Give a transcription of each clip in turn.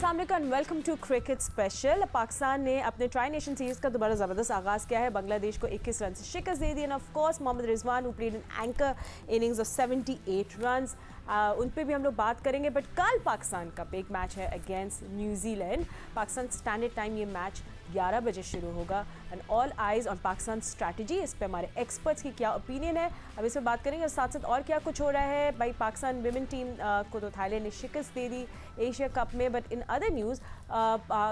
अस्सलाम वालेकुम and welcome to cricket special. Pakistan ने अपने ट्राई नेशन सीरीज का दोबारा ज़बरदस्त आगाज़ किया है। बांग्लादेश को 21 रन से शिकस्त दे दी and of course Mohammad Rizwan who played an anchor innings of 78 runs, उन पे भी हम लोग बात करेंगे। बट कल पाकिस्तान का एक मैच है against New Zealand. Pakistan standard time ये मैच 11 बजे शुरू होगा and all eyes on Pakistan strategy. इस पे हमारे एक्सपर्ट्स की क्या ओपिनियन है, अब इस पर बात करेंगे। और साथ साथ और क्या कुछ हो रहा है भाई, पाकिस्तान विमेन टीम को तो थाईलैंड ने शिकस्त दे दी एशिया कप में। But in other news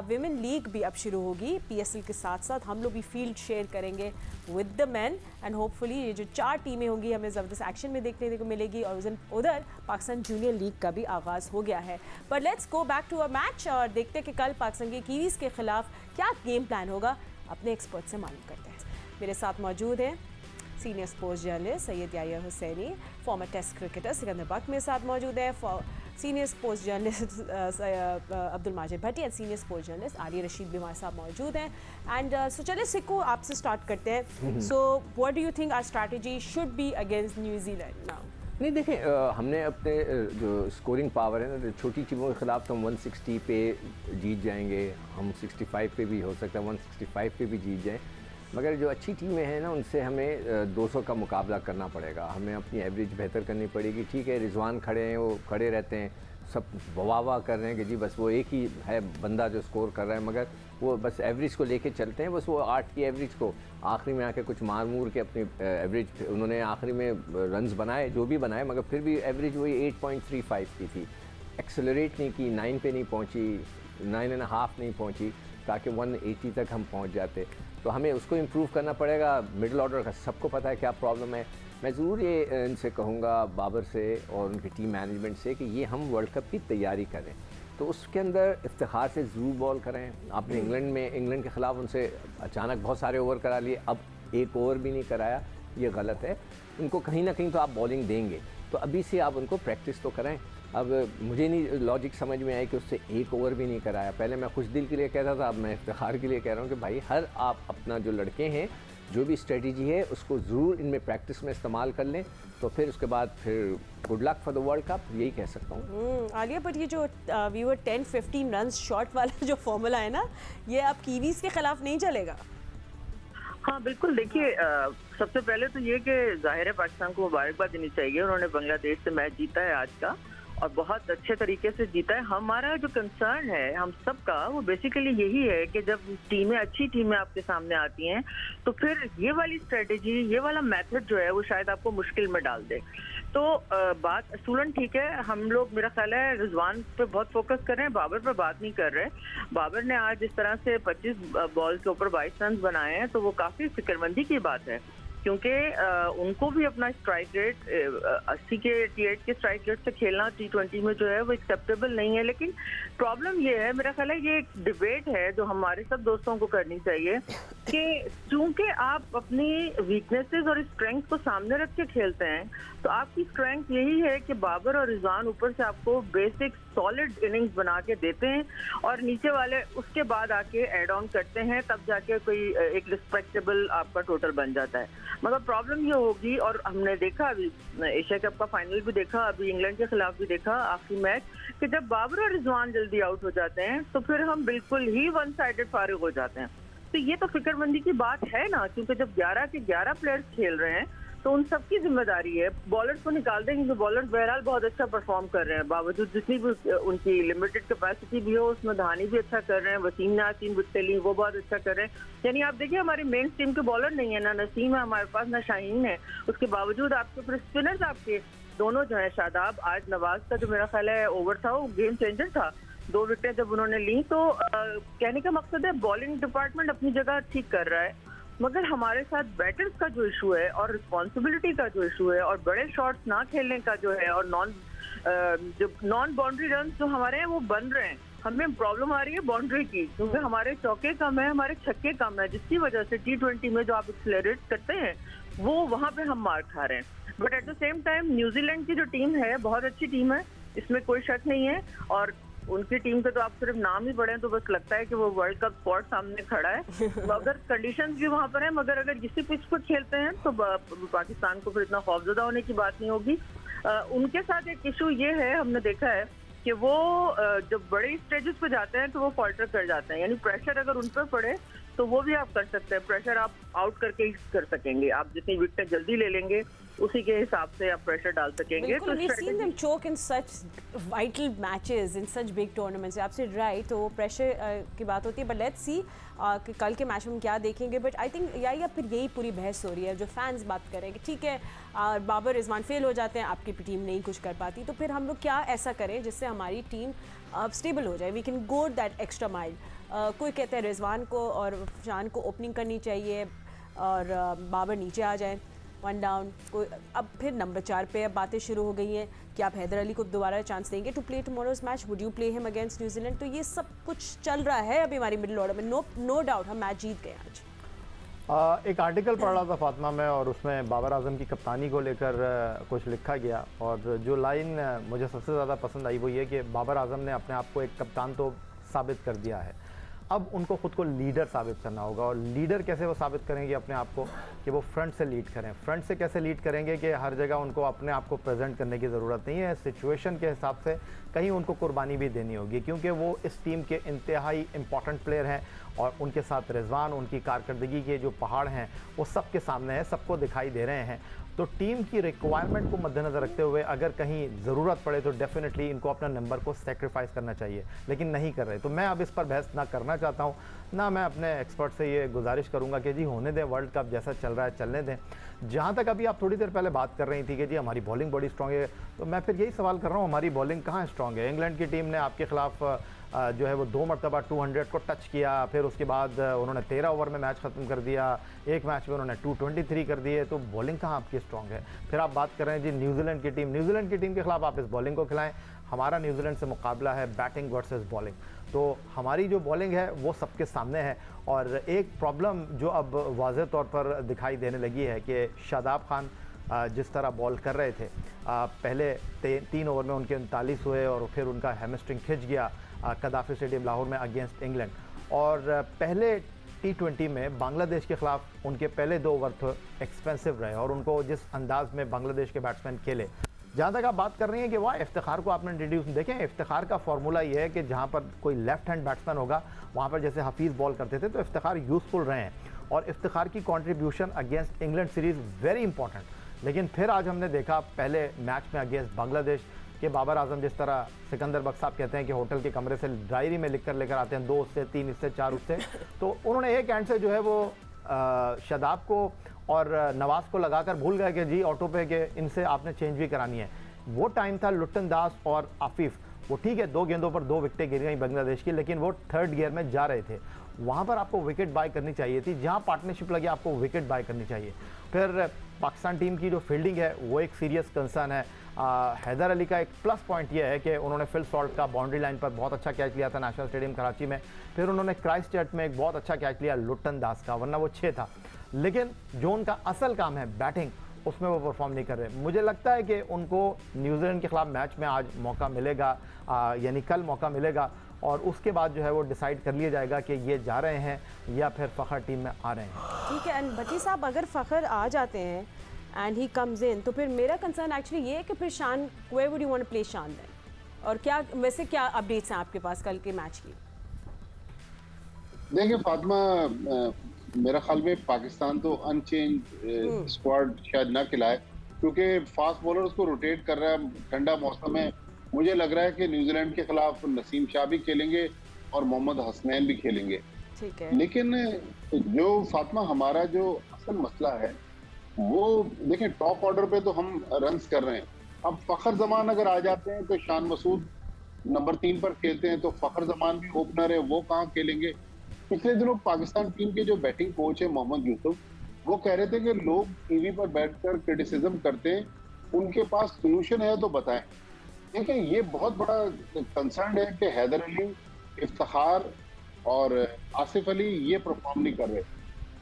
women league भी अब शुरू होगी PSL के साथ साथ। हम लोग भी फील्ड शेयर करेंगे with the man and hopefully ये जो 4 टीमें होंगी हमें ज़बरदस्त एक्शन में देखने को मिलेगी। और उधर पाकिस्तान जूनियर लीग का भी आगाज़ हो गया है। But let's go back to a match और देखते हैं कि कल पाकिस्तान के कीवीज़ के खिलाफ क्या गेम प्लान होगा। अपने एक्सपर्ट से मालूम करते हैं। मेरे साथ मौजूद हैं senior sports journalist Syed Yahya Hussaini, former test cricketer Sikandar Bakht मेरे साथ मौजूद है, senior sports journalist Abdul Majid Bhatti and senior sports journalist Aliya Rashid भी हमारे साथ मौजूद हैं। एंड सो चलिए सिक्को आपसे स्टार्ट करते हैं। So what do you think our strategy should be against New Zealand now? नहीं देखें, हमने अपने जो स्कोरिंग पावर है ना, छोटी टीमों के ख़िलाफ़ तो हम 160 पे जीत जाएंगे, हम 65 पे भी हो सकता है 165 पे भी जीत जाएं। मगर जो अच्छी टीमें हैं ना, उनसे हमें 200 का मुकाबला करना पड़ेगा। हमें अपनी एवरेज बेहतर करनी पड़ेगी। ठीक है, रिजवान खड़े हैं, वो खड़े रहते हैं, सब वाह कर रहे हैं कि जी बस वो एक ही है बंदा जो स्कोर कर रहा है, मगर वो बस एवरेज को लेके चलते हैं। बस वो 8 की एवरेज को आखिरी में आके कुछ मार मूर के अपनी एवरेज उन्होंने आखिरी में रन्स बनाए जो भी बनाए, मगर फिर भी एवरेज वही 8.35 की थी। एक्सेलरेट नहीं की, 9 पे नहीं पहुंची, 9.5 नहीं पहुंची, ताकि 180 तक हम पहुंच जाते। तो हमें उसको इम्प्रूव करना पड़ेगा। मिडिल ऑर्डर का सबको पता है क्या प्रॉब्लम है। मैं ज़रूर ये इनसे कहूँगा, बाबर से और उनकी टीम मैनेजमेंट से, कि ये हम वर्ल्ड कप की तैयारी करें तो उसके अंदर इफ्तिखार से ज़रूर बॉल करें। आपने इंग्लैंड के ख़िलाफ़ उनसे अचानक बहुत सारे ओवर करा लिए, अब एक ओवर भी नहीं कराया, ये गलत है। उनको कहीं ना कहीं तो आप बॉलिंग देंगे, तो अभी से आप उनको प्रैक्टिस तो कराएं। अब मुझे नहीं लॉजिक समझ में आया कि उससे एक ओवर भी नहीं कराया। पहले मैं खुश दिल के लिए कहता था, अब मैं इफ्तिखार के लिए कह रहा हूँ कि भाई आप अपना जो लड़के हैं, जो भी स्ट्रेटजी है उसको ज़रूर इनमें प्रैक्टिस में इस्तेमाल कर लें, तो फिर उसके बाद फिर good luck for the world cup, यही कह सकता हूँ। आलिया, बट ये जो व्यूअर 10-15 रन शॉट वाला जो फॉर्मूला है ना, ये अब कीवीज़ के खिलाफ नहीं चलेगा। हाँ बिल्कुल, देखिए सबसे पहले तो ये कि जाहिर है पाकिस्तान को मुबारकबाद देनी चाहिए। उन्होंने बांग्लादेश से मैच जीता है आज का, और बहुत अच्छे तरीके से जीता है। हमारा जो कंसर्न है हम सबका, वो बेसिकली यही है कि जब अच्छी टीमें आपके सामने आती हैं, तो फिर ये वाली स्ट्रेटेजी, ये वाला मेथड जो है वो शायद आपको मुश्किल में डाल दे। तो बात असूलन ठीक है, हम लोग मेरा ख्याल है रिजवान पे बहुत फोकस कर रहे हैं, बाबर पे बात नहीं कर रहे। बाबर ने आज इस तरह से 25 बॉल के ऊपर 22 रन बनाए हैं, तो वो काफ़ी फिक्रमंदी की बात है, क्योंकि उनको भी अपना स्ट्राइक रेट 80 के 88 के स्ट्राइक रेट से खेलना T20 में जो है वो एक्सेप्टेबल नहीं है। लेकिन प्रॉब्लम ये है, मेरा ख्याल है ये एक डिबेट है जो हमारे सब दोस्तों को करनी चाहिए, कि चूंकि आप अपनी वीकनेसेस और स्ट्रेंथ को सामने रख के खेलते हैं, तो आपकी स्ट्रेंथ यही है कि बाबर और रिजवान ऊपर से आपको बेसिक सॉलिड इनिंग्स बना के देते हैं, और नीचे वाले उसके बाद आके एड ऑन करते हैं, तब जाके कोई एक रिस्पेक्टेबल आपका टोटल बन जाता है। मगर प्रॉब्लम ये होगी, और हमने देखा अभी एशिया कप का फाइनल भी देखा, अभी इंग्लैंड के खिलाफ भी देखा आखिरी मैच, कि जब बाबर और रिजवान जल्दी आउट हो जाते हैं तो फिर हम बिल्कुल ही वन साइडेड फारिग हो जाते हैं। तो ये तो फिक्रमंदी की बात है ना, क्योंकि जब 11 के 11 प्लेयर्स खेल रहे हैं तो उन सबकी जिम्मेदारी है। बॉलर्स को निकाल दें, क्योंकि बॉलर्स बहरहाल बहुत अच्छा परफॉर्म कर रहे हैं, बावजूद जितनी भी उनकी लिमिटेड कैपेसिटी भी हो, उसमें धानी भी अच्छा कर रहे हैं, वसीम नासीम बुत्तेली वो बहुत अच्छा कर रहे हैं। यानी आप देखिए, हमारे मेन टीम के बॉलर नहीं है, ना नसीम है हमारे पास, ना शाहीन है, उसके बावजूद आपके फिर स्पिनर्स आपके दोनों जो है, शादाब, आज नवाज का जो मेरा ख्याल है ओवर था वो गेम चेंजर था। 2 विकेटें जब उन्होंने ली, तो कहने का मकसद है बॉलिंग डिपार्टमेंट अपनी जगह ठीक कर रहा है, मगर हमारे साथ बैटर्स का जो इशू है, और रिस्पॉन्सिबिलिटी का जो इशू है, और बड़े शॉट्स ना खेलने का जो है, और नॉन बाउंड्री रन जो हमारे हैं वो बन रहे हैं, हमें प्रॉब्लम आ रही है बाउंड्री की, क्योंकि हमारे चौके कम है, हमारे छक्के कम है, जिसकी वजह से T20 में जो आप एक्सेलरेट करते हैं वो वहाँ पे हम मार खा रहे हैं। But at the same time New Zealand की जो टीम है बहुत अच्छी टीम है, इसमें कोई शक नहीं है, और उनकी टीम के तो आप सिर्फ नाम ही पढ़ें तो बस लगता है कि वो वर्ल्ड कप स्पॉट सामने खड़ा है। अगर कंडीशंस भी वहाँ पर है, मगर अगर इसी पिच पर खेलते हैं तो पाकिस्तान को फिर इतना खौफजदा होने की बात नहीं होगी। उनके साथ एक इशू ये है, हमने देखा है कि वो जब बड़े स्टेजेस पे जाते हैं तो वो फॉल्टर कर जाते हैं, यानी प्रेशर अगर उन पर पड़े तो वो भी आप कर सकते हैं। प्रेशर आप आउट करके ही कर सकेंगे, आप जितनी विकेटें जल्दी ले लेंगे उसी के हिसाब से आप प्रेशर डाल सकेंगे। बिल्कुल, we've seen them choke in such vital matches in such big tournaments. You're absolutely right. तो प्रेशर की बात होती है, बट लेट्स सी कि कल के मैच में हम क्या देखेंगे। बट आई थिंक या फिर यही पूरी बहस हो रही है, जो फैंस बात करेंगे ठीक है बाबर रिजवान फेल हो जाते हैं, आपकी टीम नहीं कुछ कर पाती, तो फिर हम लोग क्या ऐसा करें जिससे हमारी टीम स्टेबल हो जाए, we can go that extra mile. कोई कहते हैं रिजवान को और शान को ओपनिंग करनी चाहिए और बाबर नीचे आ जाए 1 डाउन। कोई अब फिर नंबर 4 पे अब बातें शुरू हो गई हैं कि आप हैदर अली को दोबारा चांस देंगे to play tomorrow's match, would you play him against New Zealand. तो ये सब कुछ चल रहा है अभी हमारी मिडिल ऑर्डर में। नो डाउट हम मैच जीत गए आज। एक आर्टिकल पढ़ रहा था फातिमा में, और उसमें बाबर आजम की कप्तानी को लेकर कुछ लिखा गया, और जो लाइन मुझे सबसे ज़्यादा पसंद आई वो ये कि बाबर आजम ने अपने आप को एक कप्तान तो साबित कर दिया है, अब उनको खुद को लीडर साबित करना होगा। और लीडर कैसे वो साबित करेंगे अपने आप को, कि वो फ्रंट से लीड करें। फ्रंट से कैसे लीड करेंगे कि हर जगह उनको अपने आप को प्रेजेंट करने की ज़रूरत नहीं है, सिचुएशन के हिसाब से कहीं उनको कुर्बानी भी देनी होगी, क्योंकि वो इस टीम के इंतहाई इंपॉर्टेंट प्लेयर हैं, और उनके साथ रिजवान उनकी कारकर्दगी के जो पहाड़ हैं वो सबके सामने हैं, सबको दिखाई दे रहे हैं। तो टीम की रिक्वायरमेंट को मद्देनज़र रखते हुए अगर कहीं ज़रूरत पड़े तो डेफिनेटली इनको अपना नंबर को सेक्रीफाइस करना चाहिए, लेकिन नहीं कर रहे। तो मैं अब इस पर बहस ना करना चाहता हूँ, ना मैं अपने एक्सपर्ट से ये गुजारिश करूँगा कि जी होने दें, वर्ल्ड कप जैसा चल रहा है चलने दें। जहाँ तक अभी आप थोड़ी देर पहले बात कर रही थी कि जी हमारी बॉलिंग बड़ी स्ट्रॉन्ग है, तो मैं फिर यही सवाल कर रहा हूँ, हमारी बॉलिंग कहाँ स्ट्रॉन्ग है? इंग्लैंड की टीम ने आपके खिलाफ जो है वो 2 मरतबा 200 को टच किया, फिर उसके बाद उन्होंने 13 ओवर में मैच ख़त्म कर दिया, एक मैच में उन्होंने 223 कर दिए। तो बॉलिंग कहाँ आपकी स्ट्रॉन्ग है? फिर आप बात कर रहे हैं जी न्यूजीलैंड की टीम के खिलाफ आप इस बॉलिंग को खिलाएं। हमारा न्यूजीलैंड से मुकाबला है बैटिंग वर्सेस बॉलिंग, तो हमारी जो बॉलिंग है वो सबके सामने है। और एक प्रॉब्लम जो अब वाज़ेह तौर पर दिखाई देने लगी है कि शादाब खान जिस तरह बॉल कर रहे थे, पहले 3 ओवर में उनके 39 हुए, और फिर उनका हैमस्ट्रिंग खिंच गया कदाफी स्टेडियम लाहौर में अगेंस्ट इंग्लैंड। और पहले T20 में बांग्लादेश के ख़िलाफ़ उनके पहले 2 ओवर तो एक्सपेंसिव रहे, और उनको जिस अंदाज में बांग्लादेश के बैट्समैन खेले। जहाँ तक आप बात कर रही हैं कि वाह इफ्तिखार को आपने इंट्रोड्यूस, देखें इफ्तिखार का फार्मूला ये है कि जहाँ पर कोई लेफ्ट हैंड बैट्समैन होगा वहाँ पर जैसे हफीज़ बॉल करते थे तो इफ्तिखार यूज़फुल रहे हैं, और इफ्तिखार की contribution against England series very important. लेकिन फिर आज हमने देखा पहले मैच में अगेंस्ट बांग्लादेश कि बाबर आजम जिस तरह सिकंदर बख्श साहब कहते हैं कि होटल के कमरे से डायरी में लिख कर लेकर आते हैं 2 उससे 3 इससे 4 उससे, तो उन्होंने एक एंड से जो है वो शादाब को और नवाज को लगाकर भूल गए कि जी ऑटो पे के इनसे आपने चेंज भी करानी है। वो टाइम था लुट्टन दास और आफिफ, वो ठीक है 2 गेंदों पर 2 विकेटें गिर गई बांग्लादेश की, लेकिन वो 3rd गियर में जा रहे थे, वहाँ पर आपको विकेट बाय करनी चाहिए थी। जहाँ पार्टनरशिप लगी आपको विकेट बाय करनी चाहिए। फिर पाकिस्तान टीम की जो फील्डिंग है वो एक सीरियस कंसर्न है। हैदर अली का एक प्लस पॉइंट ये है कि उन्होंने फिल सॉल्ट का बाउंड्री लाइन पर बहुत अच्छा कैच लिया था नेशनल स्टेडियम कराची में, फिर उन्होंने क्राइस्ट चर्च में एक बहुत अच्छा कैच लिया लुट्टन दास का, वरना वो 6 था। लेकिन जो उनका असल काम है बैटिंग, उसमें वो परफॉर्म नहीं कर रहे। मुझे लगता है कि उनको न्यूजीलैंड के खिलाफ मैच में आज मौका मिलेगा, यानी कल मौका मिलेगा, और उसके बाद जो है वो डिसाइड कर लिया जाएगा कि ये जा रहे हैं या फिर फ़खर टीम में आ रहे हैं। ठीक है, एंड भट्टी साहब अगर फ़खर आ जाते हैं एंड ही कम्स इन, तो फिर मेरा कंसर्न एक्चुअली ये है कि फिर Shan, where would you want to play Shan then? और क्या वैसे क्या अपडेट्स हैं आपके पास कल के मैच की? देखिए फातिमा, मेरा ख्याल में पाकिस्तान तो अनचेंज स्क्वाड शायद ना खिलाए, क्योंकि फास्ट बॉलर उसको रोटेट कर रहा है। ठंडा मौसम है, मुझे लग रहा है कि न्यूजीलैंड के खिलाफ नसीम शाह भी खेलेंगे और मोहम्मद हसनैन भी खेलेंगे। ठीक है, लेकिन जो फातिमा हमारा जो असल मसला है वो देखें, टॉप ऑर्डर पे तो हम रन्स कर रहे हैं। अब फखर जमान अगर आ जाते हैं तो शान मसूद नंबर 3 पर खेलते हैं, तो फखर जमान भी ओपनर है, वो कहाँ खेलेंगे? पिछले दिनों पाकिस्तान टीम के जो बैटिंग कोच है मोहम्मद यूसुफ, वो कह रहे थे कि लोग टीवी पर बैठकर क्रिटिसिज्म करते हैं, उनके पास सोल्यूशन है तो बताएं। देखिए ये बहुत बड़ा कंसर्न है कि हैदर अली, इफ्तिखार और आसिफ अली ये परफॉर्म नहीं कर रहे।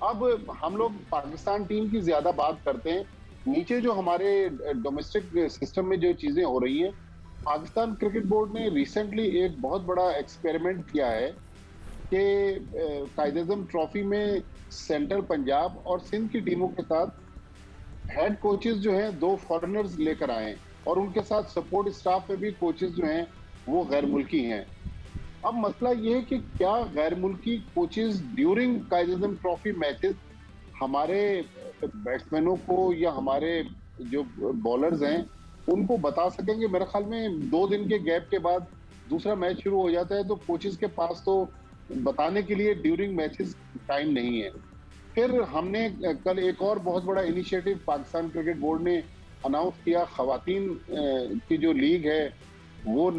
अब हम लोग पाकिस्तान टीम की ज्यादा बात करते हैं, नीचे जो हमारे डोमेस्टिक सिस्टम में जो चीजें हो रही हैं, पाकिस्तान क्रिकेट बोर्ड ने रिसेंटली एक बहुत बड़ा एक्सपेरिमेंट किया है कि कायद-ए-आज़म ट्रॉफी में सेंट्रल पंजाब और सिंध की टीमों के साथ हेड कोचेस जो हैं 2 फॉरेनर्स लेकर आए हैं, और उनके साथ सपोर्ट स्टाफ में भी कोचेस जो हैं वो गैर मुल्की हैं। अब मसला ये है कि क्या गैर मुल्की कोचेज ड्यूरिंग काइजम ट्रॉफी मैचेस हमारे बैट्समैनों को या हमारे जो बॉलर्स हैं उनको बता सकेंगे? मेरे ख्याल में 2 दिन के गैप के बाद दूसरा मैच शुरू हो जाता है, तो कोचेज के पास तो बताने के लिए ड्यूरिंग मैचेस टाइम नहीं है। फिर हमने कल एक और बहुत बड़ा इनिशिएटिव पाकिस्तान क्रिकेट बोर्ड ने अनाउंस किया, खवातीन की जो लीग है वो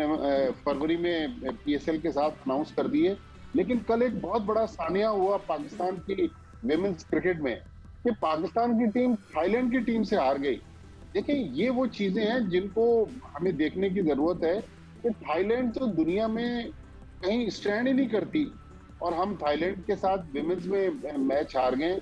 फरवरी में PSL के साथ अनाउंस कर दिए। लेकिन कल एक बहुत बड़ा सानिया हुआ पाकिस्तान की विमेंस क्रिकेट में कि पाकिस्तान की टीम थाईलैंड की टीम से हार गई। देखिए, ये वो चीजें हैं जिनको हमें देखने की जरूरत है कि थाईलैंड तो दुनिया में कहीं स्टैंड ही नहीं करती और हम थाईलैंड के साथ विमेंस में मैच हार गए।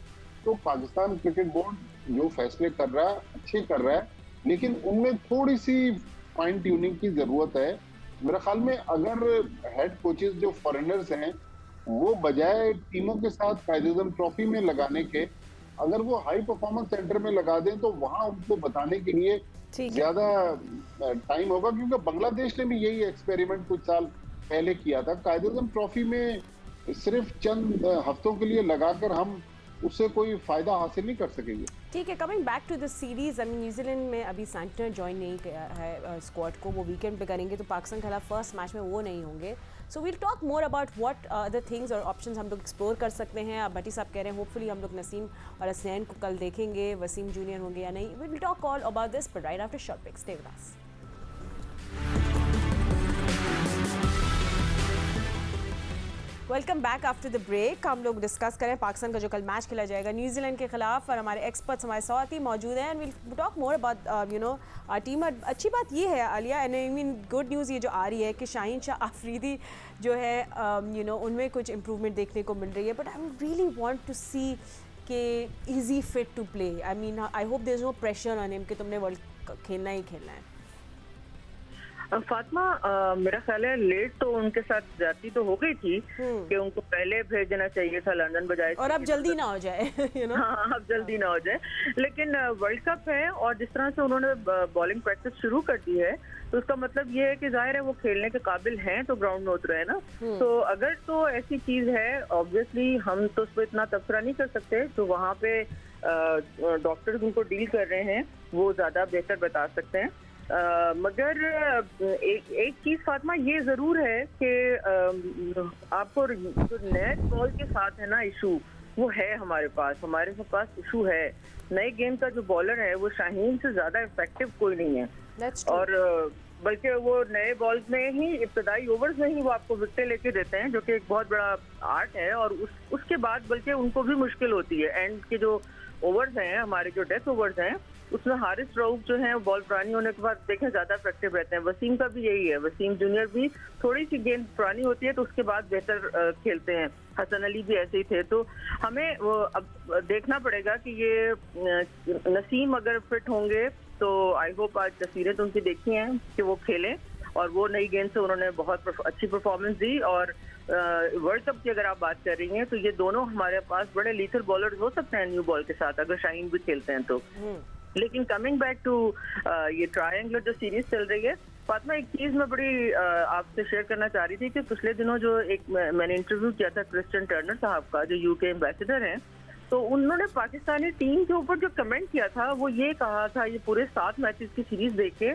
तो पाकिस्तान क्रिकेट बोर्ड जो फैसले कर रहा है अच्छे कर रहा है, लेकिन उनमें थोड़ी सी फाइन ट्यूनिंग की जरूरत है। मेरे ख्याल में अगर हेड कोचेस जो फॉरेनर्स हैं वो बजाय टीमों के साथ कायदे-ए-आज़म ट्रॉफी में लगाने के अगर वो हाई परफॉर्मेंस सेंटर में लगा दें तो वहां उनको बताने के लिए ज्यादा टाइम होगा, क्योंकि बांग्लादेश ने भी यही एक्सपेरिमेंट कुछ साल पहले किया था। कायदे-ए-आज़म ट्रॉफी में सिर्फ चंद हफ्तों के लिए लगाकर हम उससे कोई फायदा हासिल नहीं कर सकेंगे। ठीक है, coming back to the series, I mean New Zealand में अभी सैंटनर ज्वाइन नहीं किया है स्क्वाड को, वो वीकेंड पे करेंगे, तो पाकिस्तान के खिलाफ फर्स्ट मैच में वो नहीं होंगे। So we'll talk more about what other things और ऑप्शंस हम लोग एक्सप्लोर कर सकते हैं। अब भट्टी साहब कह रहे हैं होपफुली हम लोग नसीम और हसनैन को कल देखेंगे, वसीम जूनियर होंगे या नहीं। We will talk all about this but right after short break. Stay with us. Welcome back after the break. हम लोग डिस्कस करें पाकिस्तान का जो कल मैच खेला जाएगा न्यूजीलैंड के खिलाफ, और हमारे एक्सपर्ट्स हमारे साथ ही मौजूद हैं and will talk more about you know our team. अच्छी बात ये है Aliya, and I mean good news ये जो आ रही है कि शाहीन शाह आफरीदी जो है यू नो उनमें कुछ इम्प्रूवमेंट देखने को मिल रही है। But I really want to see कि easy fit to play. I mean I hope there is no pressure on him कि तुमने वर्ल्ड खेलना ही खेलना है। फातिमा, मेरा ख्याल है लेट तो उनके साथ जाती तो हो गई थी कि उनको पहले भेज देना चाहिए था लंदन बजाय, और अब जल्दी ना हो जाए you know? हाँ, अब जल्दी ना हो जाए। लेकिन वर्ल्ड कप है और जिस तरह से उन्होंने बॉलिंग प्रैक्टिस शुरू कर दी है तो उसका मतलब ये है कि जाहिर है वो खेलने के काबिल हैं, तो ग्राउंड में उतरे हैं ना। तो अगर तो ऐसी चीज है, ऑब्वियसली हम तो उस पर इतना तबसरा नहीं कर सकते, तो वहाँ पे डॉक्टर्स उनको डील कर रहे हैं, वो ज्यादा बेहतर बता सकते हैं। मगर एक चीज फातिमा ये जरूर है कि आपको जो नेट बॉल के साथ है ना इशू, वो है हमारे पास इशू है। नए गेम का जो बॉलर है वो शाहीन से ज्यादा इफेक्टिव कोई नहीं है, और बल्कि वो नए बॉल्स में ही इब्तदाई ओवर्स में ही वो आपको विकेट लेके देते हैं, जो कि एक बहुत बड़ा आर्ट है। और उसके बाद बल्कि उनको भी मुश्किल होती है। एंड के जो ओवर्स हैं हमारे, जो डेथ ओवर्स हैं, उसमें हारिस रऊफ जो है बॉल पुरानी होने के बाद देखें ज्यादा इफेक्टिव रहते हैं। वसीम का भी यही है, वसीम जूनियर भी थोड़ी सी गेंद पुरानी होती है तो उसके बाद बेहतर खेलते हैं। हसन अली भी ऐसे ही थे। तो हमें अब देखना पड़ेगा कि ये नसीम अगर फिट होंगे तो आई होप, आज तस्वीरें तो उनकी देखी हैं कि वो खेलें, और वो नई गेंद से उन्होंने बहुत अच्छी परफॉर्मेंस दी। और वर्ल्ड कप की अगर आप बात कर रही हैं तो ये दोनों हमारे पास बड़े लीथल बॉलर्स हो सकते हैं न्यू बॉल के साथ, अगर शाहीन भी खेलते हैं तो। लेकिन कमिंग बैक टू ये ट्रायंगुलर जो सीरीज चल रही है फातिमा, एक चीज मैं बड़ी आपसे शेयर करना चाह रही थी कि पिछले दिनों जो मैंने इंटरव्यू किया था क्रिस्टियन टर्नर साहब का, जो यूके एम्बेसडर हैं, तो उन्होंने पाकिस्तानी टीम के ऊपर जो कमेंट किया था वो ये कहा था, ये पूरे 7 मैचेस की सीरीज देखे,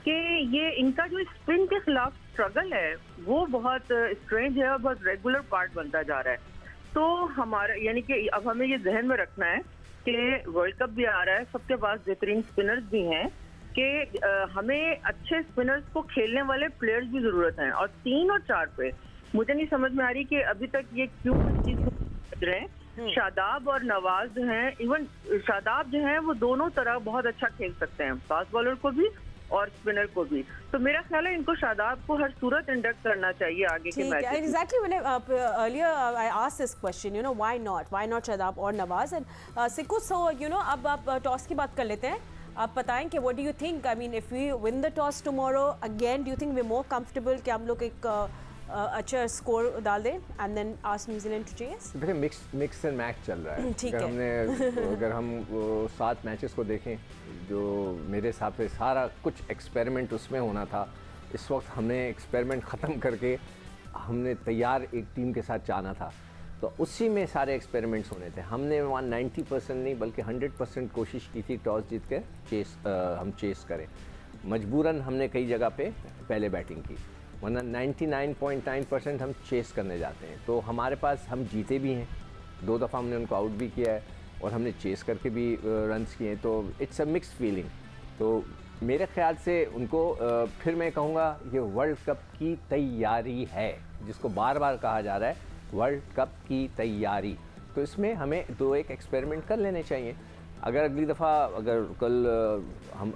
कि ये इनका जो स्पिन के खिलाफ स्ट्रगल है वो बहुत स्ट्रेंज है और बहुत रेगुलर पार्ट बनता जा रहा है। तो हमारा यानी कि अब हमें ये जहन में रखना है कि वर्ल्ड कप भी आ रहा है, सबके पास बेहतरीन स्पिनर्स भी हैं, कि हमें अच्छे स्पिनर्स को खेलने वाले प्लेयर्स भी जरूरत हैं। और 3 और 4 पे मुझे नहीं समझ में आ रही कि अभी तक ये क्यों इस चीज को रहे हैं। शादाब और नवाज जो हैं, इवन शादाब जो हैं वो दोनों तरह बहुत अच्छा खेल सकते हैं, फास्ट बॉलर को भी और स्पिनर को भी। तो मेरा ख्याल है इनको शादाब को हर सूरत इंडक्ट करना चाहिए आगे के match. Exactly, when earlier I asked this question, you know, why not Shadab और Nawaz, and Sikku, so you know, अब आप टॉस की बात कर लेते हैं। आप बताएं कि what do you think? I mean, if we win the toss tomorrow again, do you think we're more comfortable कि हम लोग एक अच्छा स्कोर डाल दें and then ask New Zealand to chase? देखिए, मिक्स एंड मैच चल रहा है। ठीक है। अगर हम 7 मैचेस को देखें, जो मेरे हिसाब से सारा कुछ एक्सपेरिमेंट उसमें होना था, इस वक्त हमने एक्सपेरिमेंट ख़त्म करके हमने तैयार एक टीम के साथ जाना था, तो उसी में सारे एक्सपेरिमेंट्स होने थे। हमने वहाँ 90% नहीं बल्कि 100% कोशिश की थी टॉस जीत के हम चेस करें। मजबूरन हमने कई जगह पे पहले बैटिंग की, वरना 99.9% हम चेस करने जाते हैं। तो हमारे पास हम जीते भी हैं, 2 दफ़ा हमने उनको आउट भी किया है और हमने चेस करके भी रन्स किए हैं। तो इट्स अ मिक्स्ड फीलिंग। तो मेरे ख्याल से उनको फिर मैं कहूँगा ये वर्ल्ड कप की तैयारी है, जिसको बार बार कहा जा रहा है वर्ल्ड कप की तैयारी। तो इसमें हमें 2-1 एक्सपेरिमेंट कर लेने चाहिए। अगर अगली दफ़ा अगर कल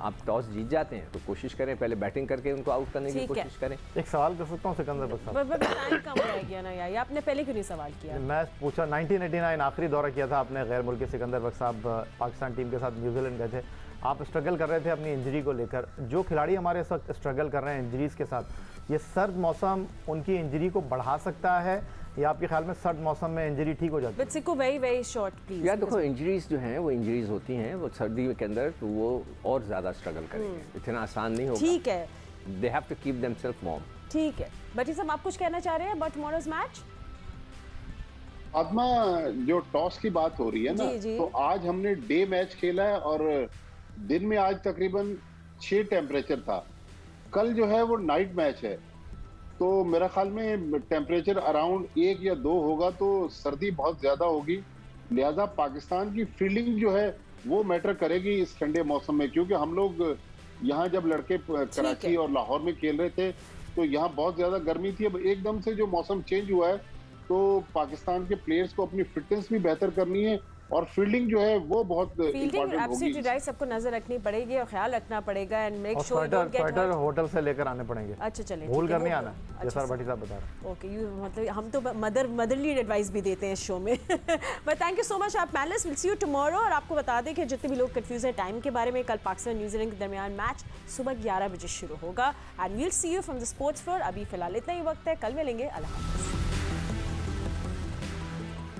आप टॉस जीत जाते हैं तो कोशिश करें पहले बैटिंग करके उनको आउट करने की ठीक है। कोशिश करें। एक सवाल कर सकता हूँ सिकंदर बख्श साहब? टाइम कम रह गया ना यार, ये आपने पहले क्यों नहीं सवाल किया? मैं पूछा 1989 आखिरी दौरा किया था आपने गैर मुल्की। सिकंदर बख्श साहब पाकिस्तान टीम के साथ न्यूजीलैंड गए थे, आप स्ट्रगल कर रहे थे अपनी इंजरी को लेकर। जो खिलाड़ी हमारे इस वक्त स्ट्रगल कर रहे हैं इंजरीज के साथ, ये सर्द मौसम उनकी इंजरी को बढ़ा सकता है या आपके ख्याल में सर्द मौसम में इंजरी ठीक हो जाती है? But सिको very short please. यार देखो, इंजरीज जो हैं वो इंजरीज होती हैं, वो सर्दी के अंदर तो वो और ज़्यादा स्ट्रगल करेंगे, इतना आसान नहीं होगा। ठीक है, they have to keep themselves warm. ठीक है। बट ये सब आप कुछ कहना चाह रहे हैं अबाउट टुमारोज मैच? आत्मा, जो टॉस की बात हो रही है ना, जी, जी। तो आज हमने डे मैच खेला है और दिन में आज तकरीबन 6 टेम्परेचर था। कल जो है वो नाइट मैच है, तो मेरा ख्याल में टेम्परेचर अराउंड 1 या 2 होगा, तो सर्दी बहुत ज्यादा होगी। लिहाजा पाकिस्तान की फील्डिंग जो है वो मैटर करेगी इस ठंडे मौसम में, क्योंकि हम लोग यहाँ जब लड़के कराची और लाहौर में खेल रहे थे तो यहाँ बहुत ज्यादा गर्मी थी। अब एकदम से जो मौसम चेंज हुआ है तो पाकिस्तान के प्लेयर्स को अपनी फिटनेस भी बेहतर करनी है और फील्डिंग जो है वो बहुत फील्डिंग इंपॉर्टेंट होगी। एब्सोल्युटली राइट, सबको नजर रखनी पड़ेगी और ख्याल रखना पड़ेगा एंड मेक और sure you don't get sweater hotel से लेकर आने पड़ेंगे। अच्छा चलें, भूल ठीक है, कर नहीं वो- आना, अच्छा, जैसा भट्टी साहब बता रहे हैं। ओके, यू मतलब हम तो मदरली एडवाइस भी देते हैं इस शो में। But thank you so much आप panelist, will see you tomorrow. और आपको बता दें कि जितने भी लोग कंफ्यूज है टाइम के बारे में, कल पाकिस्तान न्यूजीलैंड के दरमियान मैच सुबह 11 बजे शुरू होगा and will see you from the sports floor. अभी फिलहाल इतना ही वक्त है, कल मिलेंगे। अल्लाह हाफ़िज़।